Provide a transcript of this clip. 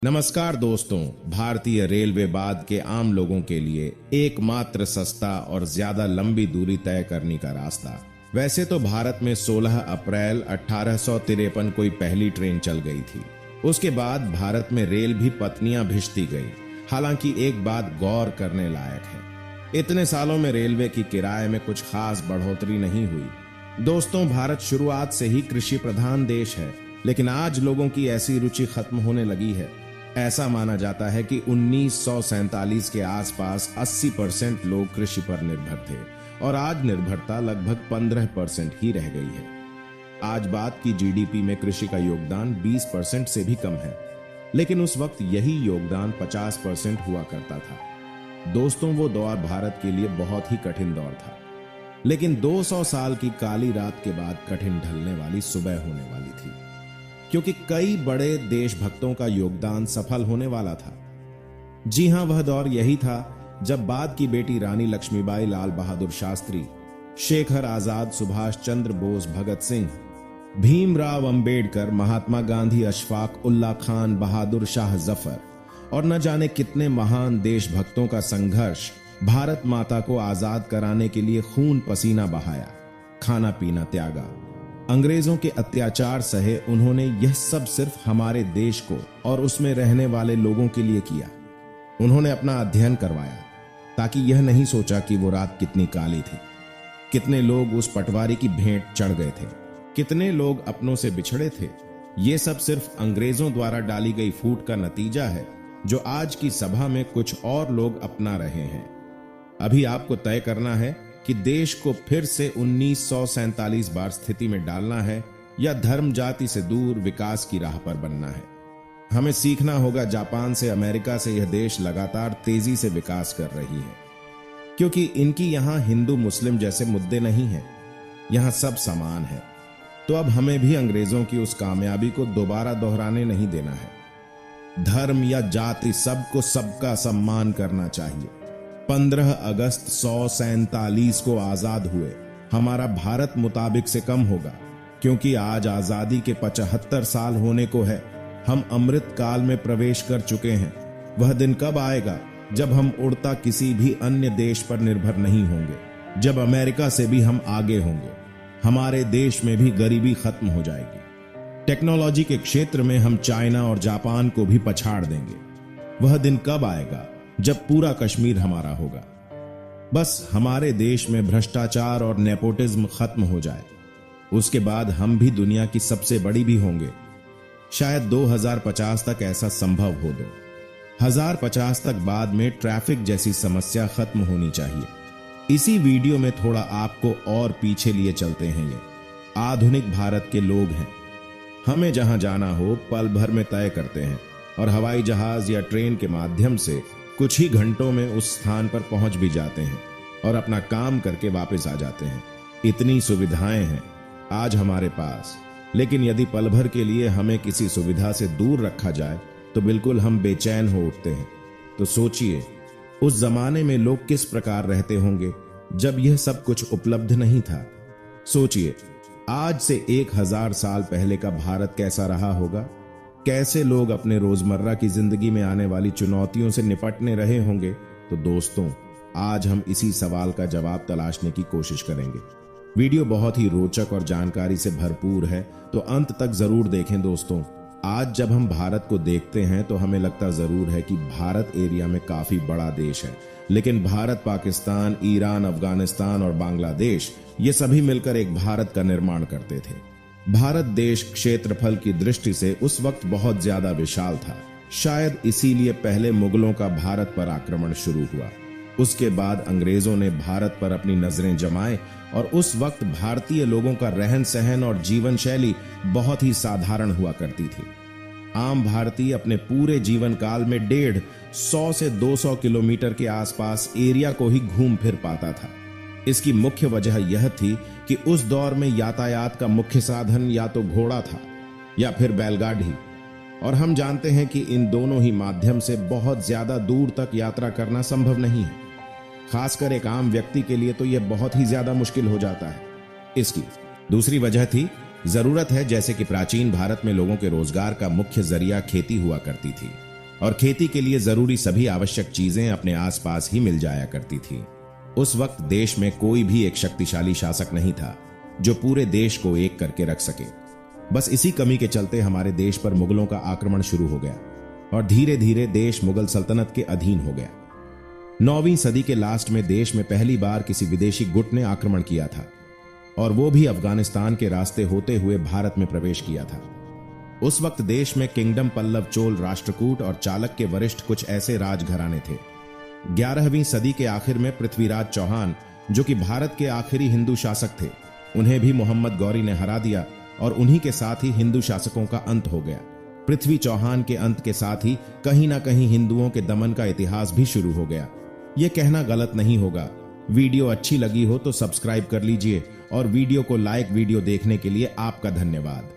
नमस्कार दोस्तों, भारतीय रेलवे बाद के आम लोगों के लिए एकमात्र सस्ता और ज्यादा लंबी दूरी तय करने का रास्ता। वैसे तो भारत में 16 अप्रैल 1853 कोई पहली ट्रेन चल गई थी। उसके बाद भारत में रेल भी पत्नियां भिजती गई। हालांकि एक बात गौर करने लायक है, इतने सालों में रेलवे की किराए में कुछ खास बढ़ोतरी नहीं हुई। दोस्तों, भारत शुरुआत से ही कृषि प्रधान देश है, लेकिन आज लोगों की ऐसी रुचि खत्म होने लगी है। ऐसा माना जाता है कि 1947 के आसपास 80% लोग कृषि पर निर्भर थे और आज निर्भरता लगभग 15% ही रह गई है। आज बात की जीडीपी में कृषि का योगदान 20% से भी कम है, लेकिन उस वक्त यही योगदान 50% हुआ करता था। दोस्तों, वो दौर भारत के लिए बहुत ही कठिन दौर था, लेकिन 200 साल की काली रात के बाद कठिन ढलने वाली सुबह होने वाली थी, क्योंकि कई बड़े देशभक्तों का योगदान सफल होने वाला था। जी हां, वह दौर यही था जब बाद की बेटी रानी लक्ष्मीबाई, लाल बहादुर शास्त्री, शेखर आजाद, सुभाष चंद्र बोस, भगत सिंह, भीमराव अंबेडकर, महात्मा गांधी, अशफाक उल्ला खान, बहादुर शाह जफर और न जाने कितने महान देशभक्तों का संघर्ष भारत माता को आजाद कराने के लिए खून पसीना बहाया, खाना पीना त्यागा, अंग्रेजों के अत्याचार सहे। उन्होंने यह सब सिर्फ हमारे देश को और उसमें रहने वाले लोगों के लिए किया। उन्होंने अपना अध्ययन करवाया ताकि यह नहीं सोचा कि वो रात कितनी काली थी, कितने लोग उस पटवारी की भेंट चढ़ गए थे, कितने लोग अपनों से बिछड़े थे। ये सब सिर्फ अंग्रेजों द्वारा डाली गई फूट का नतीजा है, जो आज की सभा में कुछ और लोग अपना रहे हैं। अभी आपको तय करना है कि देश को फिर से 1947 बार स्थिति में डालना है या धर्म जाति से दूर विकास की राह पर बनना है। हमें सीखना होगा जापान से, अमेरिका से। यह देश लगातार तेजी से विकास कर रही है, क्योंकि इनकी यहां हिंदू मुस्लिम जैसे मुद्दे नहीं हैं, यहां सब समान है। तो अब हमें भी अंग्रेजों की उस कामयाबी को दोबारा दोहराने नहीं देना है। धर्म या जाति, सबको सबका सम्मान करना चाहिए। 15 अगस्त 1947 को आजाद हुए हमारा भारत मुताबिक से कम होगा, क्योंकि आज आजादी के 75 साल होने को है। हम अमृत काल में प्रवेश कर चुके हैं। वह दिन कब आएगा जब हम उड़ता किसी भी अन्य देश पर निर्भर नहीं होंगे, जब अमेरिका से भी हम आगे होंगे, हमारे देश में भी गरीबी खत्म हो जाएगी, टेक्नोलॉजी के क्षेत्र में हम चाइना और जापान को भी पछाड़ देंगे। वह दिन कब आएगा जब पूरा कश्मीर हमारा होगा। बस हमारे देश में भ्रष्टाचार और नेपोटिज्म खत्म हो जाए, उसके बाद हम भी दुनिया की सबसे बड़ी भी होंगे। शायद 2050 तक ऐसा संभव हो। 2050 तक बाद में ट्रैफिक जैसी समस्या खत्म होनी चाहिए। इसी वीडियो में थोड़ा आपको और पीछे लिए चलते हैं। ये आधुनिक भारत के लोग हैं। हमें जहां जाना हो पल भर में तय करते हैं और हवाई जहाज या ट्रेन के माध्यम से कुछ ही घंटों में उस स्थान पर पहुंच भी जाते हैं और अपना काम करके वापस आ जाते हैं। इतनी सुविधाएं हैं आज हमारे पास, लेकिन यदि पल भर के लिए हमें किसी सुविधा से दूर रखा जाए तो बिल्कुल हम बेचैन हो उठते हैं। तो सोचिए, उस जमाने में लोग किस प्रकार रहते होंगे जब यह सब कुछ उपलब्ध नहीं था। सोचिए, आज से 1000 साल पहले का भारत कैसा रहा होगा, कैसे लोग अपने रोजमर्रा की जिंदगी में आने वाली चुनौतियों से निपटने रहे होंगे। तो दोस्तों, आज हम इसी सवाल का जवाब तलाशने की कोशिश करेंगे। वीडियो बहुत ही रोचक और जानकारी से भरपूर है, तो अंत तक जरूर देखें दोस्तों। आज जब हम भारत को देखते हैं तो हमें लगता जरूर है कि भारत एरिया में काफी बड़ा देश है, लेकिन भारत, पाकिस्तान, ईरान, अफगानिस्तान और बांग्लादेश, ये सभी मिलकर एक भारत का निर्माण करते थे। भारत देश क्षेत्रफल की दृष्टि से उस वक्त बहुत ज्यादा विशाल था। शायद इसीलिए पहले मुगलों का भारत पर आक्रमण शुरू हुआ। उसके बाद अंग्रेजों ने भारत पर अपनी नजरें जमाए और उस वक्त भारतीय लोगों का रहन सहन और जीवन शैली बहुत ही साधारण हुआ करती थी। आम भारतीय अपने पूरे जीवन काल में 150 से 200 किलोमीटर के आसपास एरिया को ही घूम फिर पाता था। इसकी मुख्य वजह यह थी कि उस दौर में यातायात का मुख्य साधन या तो घोड़ा था या फिर बैलगाड़ी, और हम जानते हैं कि इन दोनों ही माध्यम से बहुत ज्यादा दूर तक यात्रा करना संभव नहीं है। खासकर एक आम व्यक्ति के लिए तो यह बहुत ही ज्यादा मुश्किल हो जाता है। इसकी दूसरी वजह थी जरूरत है, जैसे कि प्राचीन भारत में लोगों के रोजगार का मुख्य जरिया खेती हुआ करती थी। और खेती के लिए जरूरी सभी आवश्यक चीजें अपने आसपास ही मिल जाया करती थी। उस वक्त देश में कोई भी एक शक्तिशाली शासक नहीं था जो पूरे देश को एक करके रख सके। बस इसी कमी के चलते हमारे देश पर मुगलों का आक्रमण शुरू हो गया और धीरे धीरे देश मुगल सल्तनत के अधीन हो गया। 9वीं सदी के लास्ट में देश में पहली बार किसी विदेशी गुट ने आक्रमण किया था और वो भी अफगानिस्तान के रास्ते होते हुए भारत में प्रवेश किया था। उस वक्त देश में किंगडम पल्लव, चोल, राष्ट्रकूट और चालक के वरिष्ठ कुछ ऐसे राजघराने थे। 11वीं सदी के आखिर में पृथ्वीराज चौहान, जो कि भारत के आखिरी हिंदू शासक थे, उन्हें भी मोहम्मद गौरी ने हरा दिया और उन्हीं के साथ ही हिंदू शासकों का अंत हो गया। पृथ्वी चौहान के अंत के साथ ही कहीं ना कहीं हिंदुओं के दमन का इतिहास भी शुरू हो गया। यह कहना गलत नहीं होगा। वीडियो अच्छी लगी हो तो सब्सक्राइब कर लीजिए और वीडियो को लाइक। वीडियो देखने के लिए आपका धन्यवाद।